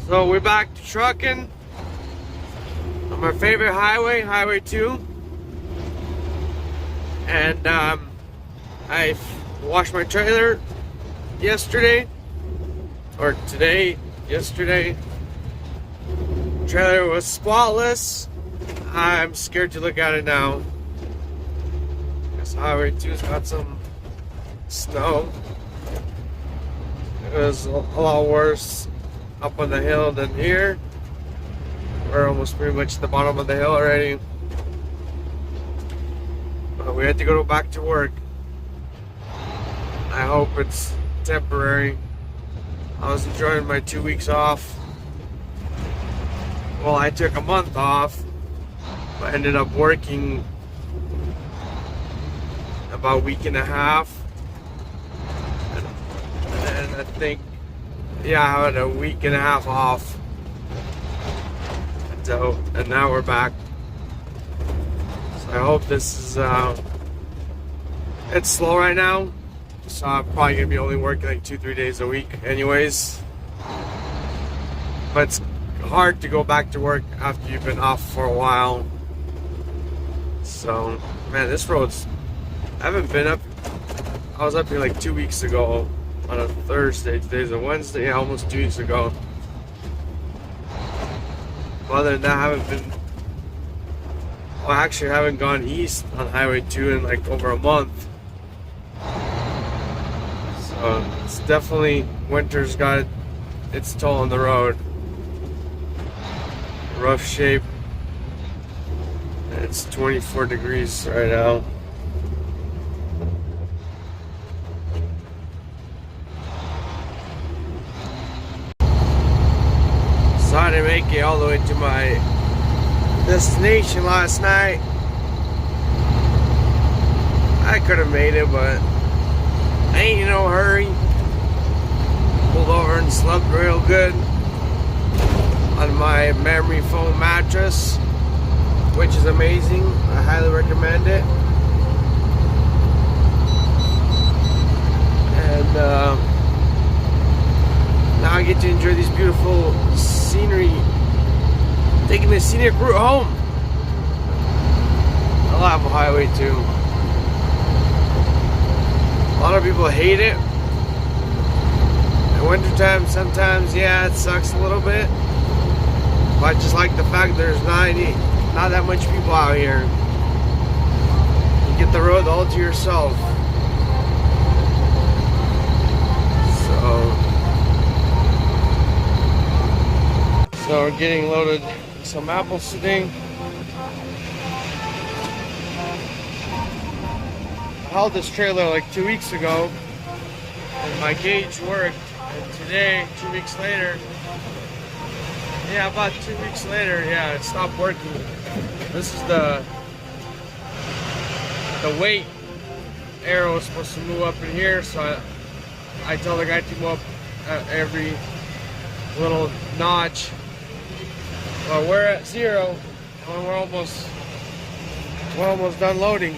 So we're back to trucking on my favorite highway, Highway 2. And I washed my trailer yesterday, or yesterday. Trailer was spotless. I'm scared to look at it now. This Highway 2's got some snow. It was a lot worse up on the hill than here. We're almost pretty much at the bottom of the hill already. But we had to go back to work. I hope it's temporary. I was enjoying my 2 weeks off. Well, I took a month off, but ended up working about a week and a half. And I think, yeah, I had a week and a half off. So, and now we're back. So I hope this is, it's slow right now. So I'm probably gonna be only working like 2-3 days a week anyways. But it's hard to go back to work after you've been off for a while. So, man, this road's, I haven't been up, I was up here like 2 weeks ago on a Thursday. Today's a Wednesday, yeah, almost 2 weeks ago. Other than that, I haven't been, well, actually I haven't gone east on Highway 2 in like over a month. So it's definitely, winter's got its toll on the road. Rough shape. It's 24 degrees right now. So I didn't make it all the way to my destination last night. I could have made it, but I ain't in no hurry. Pulled over and slept real good on my memory foam mattress, which is amazing. I highly recommend it. And now I get to enjoy these beautiful scenery, taking the scenic route home. I love Highway 2. A lot of people hate it. In wintertime, sometimes, yeah, it sucks a little bit. But I just like the fact there's not that much people out here. You get the road all to yourself. So we're getting loaded some apples today. I hauled this trailer like 2 weeks ago, and my gauge worked. And today, 2 weeks later, yeah, about 2 weeks later, yeah, it stopped working. This is the weight arrow is supposed to move up in here, so I tell the guy to move up every little notch. Well, we're at 0, and we're almost done loading.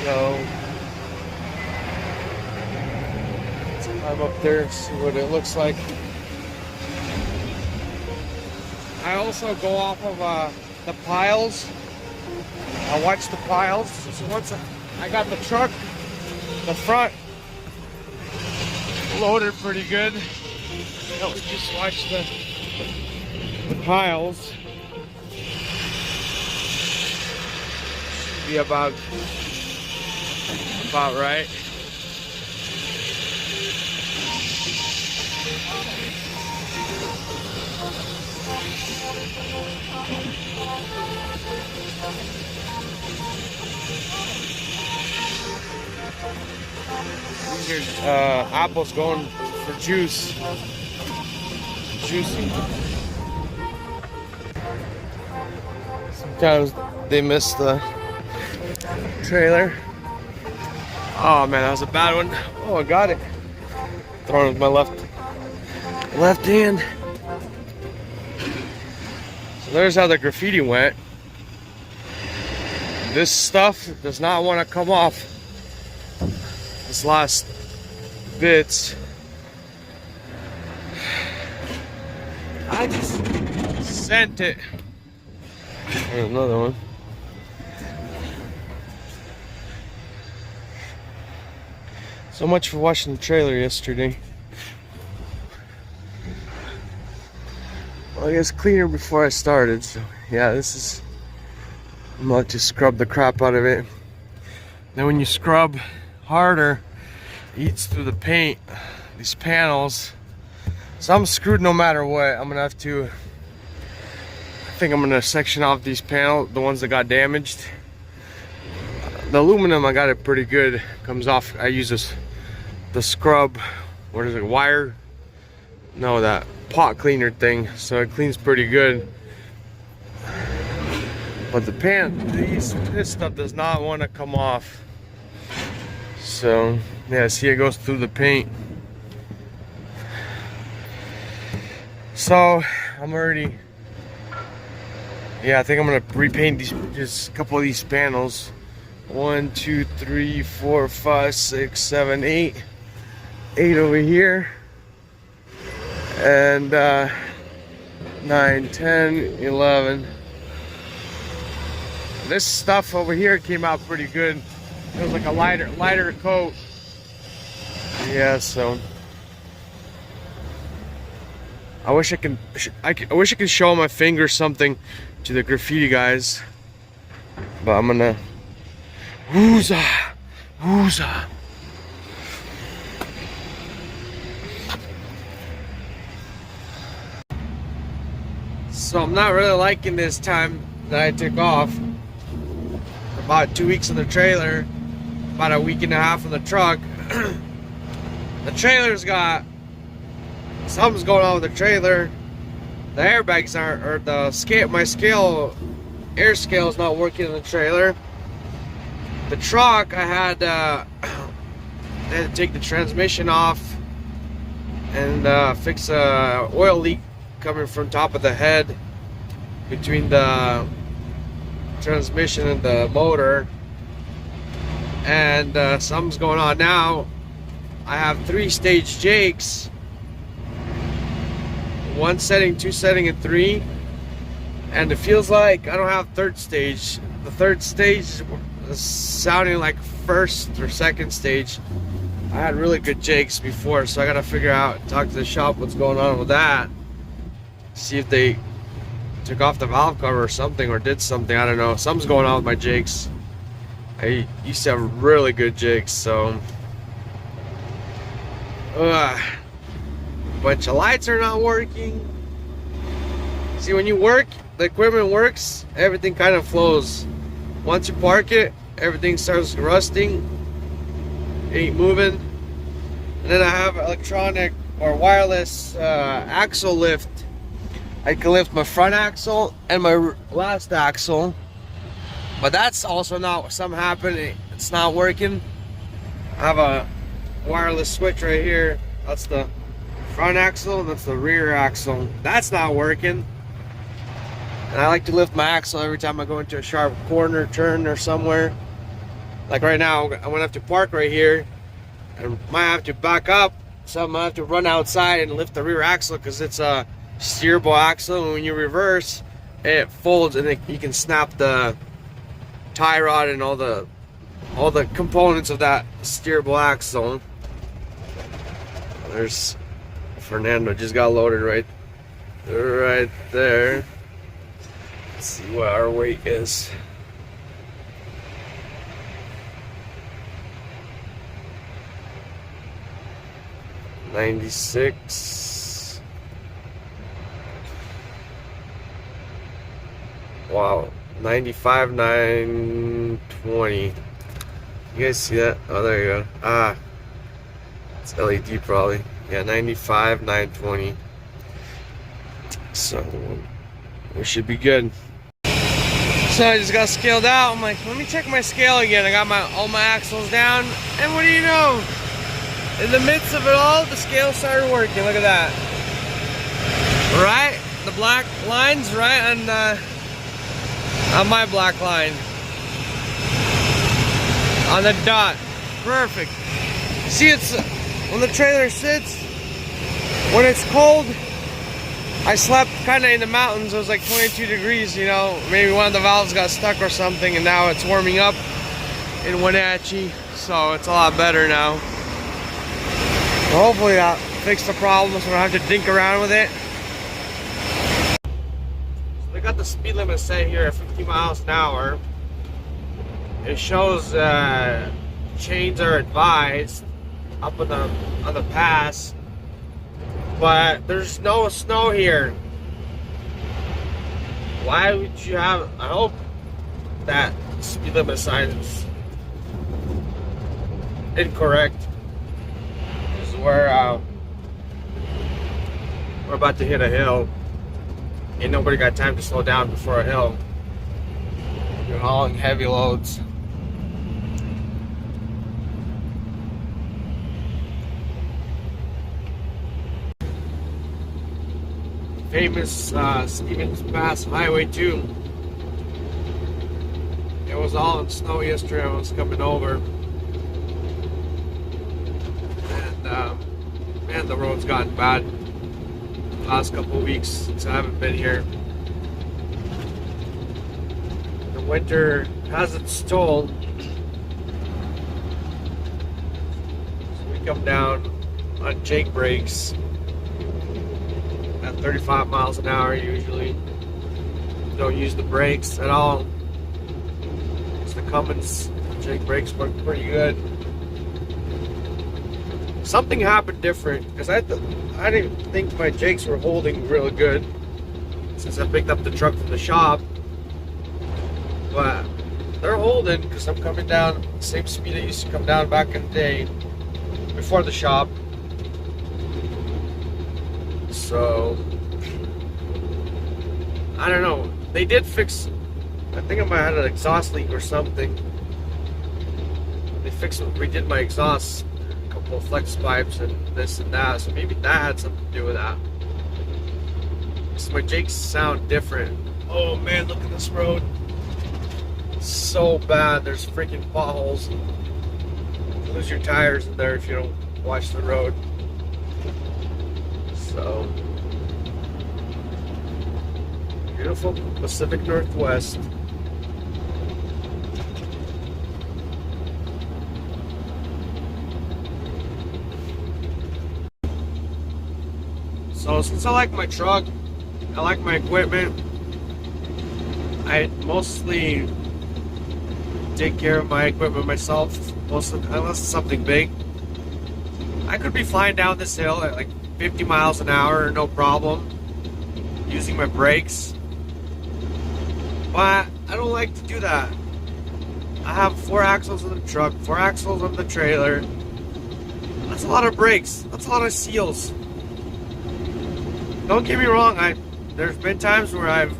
So let's climb up there and see what it looks like. I also go off of the piles. I watch the piles. So once I got the truck, the front loaded pretty good. Now we just watch the piles. Should be about right. These are apples going for juice. Juicy. Sometimes they miss the trailer. Oh man, that was a bad one. Oh, I got it. Throwing it with my left hand. So there's how the graffiti went. This stuff does not want to come off. This last bits. I just sent it. There's another one. So much for watching the trailer yesterday. Well, I guess cleaner before I started, so yeah, I'm about to scrub the crap out of it. Then when you scrub harder, it eats through the paint, these panels. So I'm screwed no matter what. I think I'm gonna section off these panels, the ones that got damaged. The aluminum, I got it pretty good. Comes off, I use the scrub, what is it, wire? No, that pot cleaner thing. So it cleans pretty good. But this stuff does not want to come off. So yeah, see, it goes through the paint. So I'm already, yeah, I think I'm gonna repaint just a couple of these panels. 1, 2, 3, 4, 5, 6, 7, 8. 8 over here. And 9, 10, 11. This stuff over here came out pretty good. It was like a lighter coat. Yeah, so I wish I could show my finger something to the graffiti guys, but I'm gonna wooza. So I'm not really liking this time that I took off. About 2 weeks in the trailer, about a week and a half in the truck. The trailer's got something's going on with the trailer. The airbags aren't, or the scale, my scale, air scale is not working in the trailer. The truck, I had to take the transmission off and fix a oil leak coming from top of the head between the transmission and the motor, and something's going on now. I have 3-stage jakes, 1 setting, 2 setting, and 3, and it feels like I don't have 3rd stage. The 3rd stage is sounding like 1st or 2nd stage. I had really good jakes before, so I gotta figure out, talk to the shop what's going on with that, see if they took off the valve cover or something, or did something. I don't know. Something's going on with my jakes. I used to have really good jakes, so bunch of lights are not working. See, when you work, the equipment works, everything kind of flows. Once you park it, everything starts rusting, ain't moving. And then I have electronic or wireless axle lift. I can lift my front axle and my last axle, but that's also not, something happened, it's not working. I have a wireless switch right here. That's the front axle and that's the rear axle. That's not working. And I like to lift my axle every time I go into a sharp corner, turn, or somewhere. Like right now, I'm gonna have to park right here. I might have to back up, so I'm gonna have to run outside and lift the rear axle because it's a steerable axle, and when you reverse, it folds, and you can snap the tie rod and all the components of that steerable axle. There's Fernando, just got loaded right there. Let's see what our weight is. $96. Wow, 95, 920. You guys see that? Oh, there you go. Ah, it's LED probably. Yeah, 95, 920. So we should be good. So I just got scaled out. I'm like, let me check my scale again. I got all my axles down, and what do you know? In the midst of it all, the scale started working. Look at that. Right, the black lines right on my black line, on the dot. Perfect. See, it's when the trailer sits, when it's cold, I slept kind of in the mountains. It was like 22 degrees, you know. Maybe one of the valves got stuck or something, and now it's warming up in Wenatchee, so it's a lot better now. So hopefully that fixed the problem, so I don't have to dink around with it. So they got the speed limit set here at 50 miles an hour. It shows chains are advised up on the pass, but there's no snow here. Why would you have? I hope that speed limit sign is incorrect. This is where we're about to hit a hill. Ain't nobody got time to slow down before a hill. You're hauling heavy loads. Famous Stevens Pass Highway 2. It was all in snow yesterday. I was coming over, and man, the road's gotten bad the last couple of weeks since I haven't been here. The winter has its toll. So we come down on Jake brakes at 35 miles an hour usually. Don't use the brakes at all. It's the Cummins Jake brakes work pretty good. Something happened different because I didn't think my Jakes were holding really good since I picked up the truck from the shop, but they're holding because I'm coming down the same speed I used to come down back in the day before the shop. So, I don't know. They did fix, I think I might have had an exhaust leak or something. They redid my exhaust, a couple of flex pipes and this and that. So maybe that had something to do with that. So my Jakes sound different. Oh man, look at this road. It's so bad. There's freaking potholes. You lose your tires in there if you don't watch the road. So, beautiful Pacific Northwest. So since I like my truck, I like my equipment, I mostly take care of my equipment myself, unless it's something big. I could be flying down this hill at like 50 miles an hour, no problem, using my brakes. But I don't like to do that. I have 4 axles on the truck, 4 axles on the trailer. That's a lot of brakes. That's a lot of seals. Don't get me wrong, there's been times where I've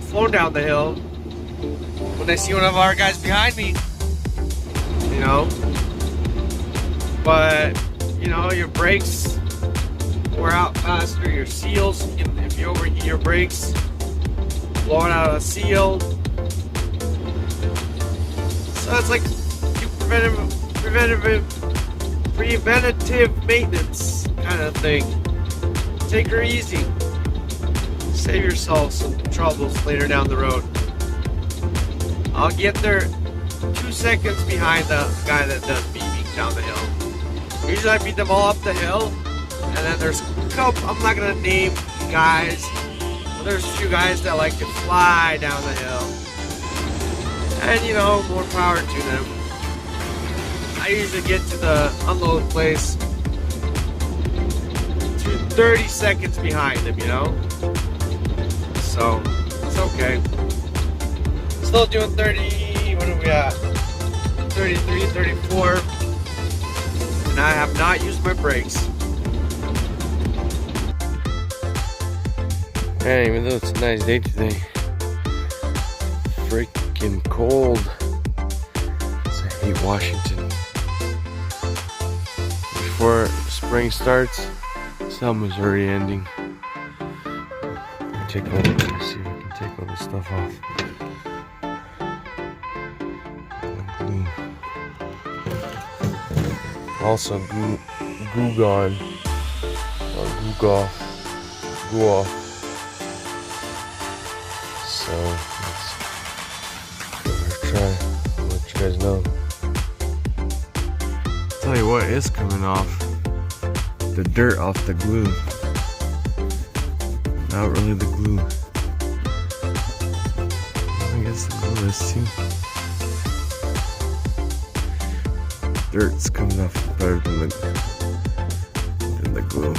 flown down the hill when I see one of our guys behind me, you know. But, you know, your brakes wear out faster, your seals, if you overheat your brakes, blowing out a seal. So it's like preventative maintenance kind of thing. Take her easy. Save yourself some troubles later down the road. I'll get there 2 seconds behind the guy that does beeping down the hill. Usually I beat them all up the hill. And then there's a couple, I'm not gonna name guys, but there's a few guys that like to fly down the hill. And you know, more power to them. I usually get to the unload place 30 seconds behind them, you know? So, it's okay. Still doing 30, what are we at? 33, 34. And I have not used my brakes. Man, even though it's a nice day today, freaking cold. I hate Washington. Before spring starts, summer's already ending. Let's see if I can take all this stuff off. Also, Goo Gone or Goo Golf. glue off. So let's give it a try. I'll let you guys know. Tell you what is coming off. The dirt off the glue. Not really the glue. I guess the glue is too. Dirt's coming off better than the glue.